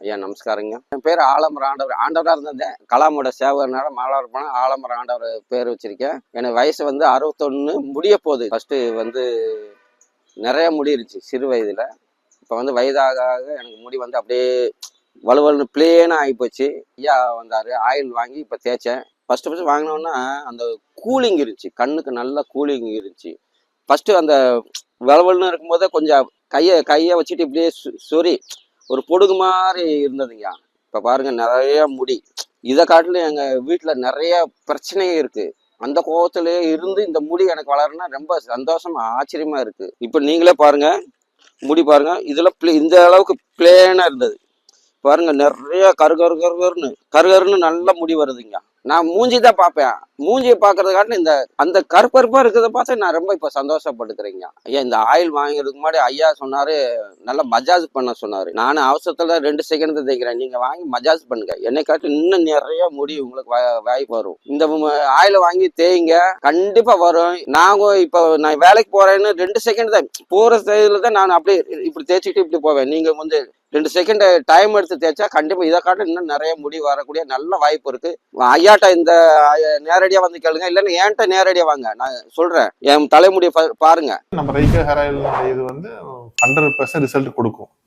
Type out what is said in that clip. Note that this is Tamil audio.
ஐயா நமஸ்காரங்க. என் பேர் ஆலமரம் ஆண்டவர். ஆண்டவராக இருந்தேன். கலாமோட சேவகனால மாலாவர் போனால் ஆலமரம் ஆண்டவர் பேர் வச்சிருக்கேன். எனக்கு வயசு வந்து 61 முடிய போகுது. ஃபர்ஸ்ட் வந்து நிறைய முடி இருந்துச்சு சிறு வயதுல. இப்போ வந்து வயதாக ஆக எனக்கு முடி வந்து அப்படியே வலுவலுன்னு பிளேனாக ஆகிப்போச்சு. ஐயா வந்தாரு, ஆயில் வாங்கி இப்போ தேய்ச்சேன். ஃபர்ஸ்ட் வாங்கினோன்னா அந்த கூலிங் இருந்துச்சு, கண்ணுக்கு நல்ல கூலிங் இருந்துச்சு. ஃபர்ஸ்ட் அந்த வலுவலுன்னு இருக்கும்போதே கொஞ்சம் கையை வச்சுட்டு இப்படியே சொறி ஒரு பொடுகு மாதிரி இருந்ததுங்க. இப்ப பாருங்க நிறைய முடி. இதை காட்டிலும் எங்க வீட்டுல நிறைய பிரச்சனையே இருக்கு. அந்த கோவத்திலேயே இருந்து இந்த முடி எனக்கு வளருன்னா ரொம்ப சந்தோஷமா ஆச்சரியமா இருக்கு. இப்ப நீங்களே பாருங்க, முடி பாருங்க, இதுல இந்த அளவுக்கு பிளேனா இருந்தது. பாருங்க நிறைய கருகருன்னு நல்ல முடி வருதுங்க. நான் மூஞ்சி தான் பார்ப்பேன். மூஞ்சியை பார்க்கறத காட்டிலும் இந்த அந்த கருப்பருப்பா இருக்கிறத பார்த்து நான் ரொம்ப இப்ப சந்தோஷப்பட்டுக்கிறேங்க. ஐயா இந்த ஆயில் வாங்குறதுக்கு முன்னாடி ஐயா சொன்னாரு, நல்லா மஜாஜ் பண்ண சொன்னாரு. நானும் அவசரத்துல 2 செகண்ட் தான் தேய்க்கிறேன். நீங்க வாங்கி மஜாஜ் பண்ணுங்க, என்னை காட்டி இன்னும் நிறைய முடி உங்களுக்கு வாய்ப்பு வரும். இந்த ஆயில வாங்கி தேய்ங்க, கண்டிப்பா வரும். நான் வேலைக்கு போறேன்னு 2 செகண்ட் தான் போற ஸ்டைல தான் நான் அப்படியே இப்படி தேய்ச்சிட்டு இப்படி போவேன். நீங்க வந்து 2 செகண்ட் டைம் எடுத்து தேய்ச்சா கண்டிப்பா இதை காட்ட இன்னும் நிறைய முடி வரக்கூடிய நல்ல வாய்ப்பு இருக்கு. ஐயாட்ட இந்த நேரடியா வந்து கேளுங்க, இல்லைன்னா என்கிட்ட நேரடியா வாங்க, நான் சொல்றேன். என் தலைமுடியை பாருங்க. நம்ம ரைகா ஹேர் ஆயில் இது வந்து 100% ரிசல்ட் கொடுக்கும்.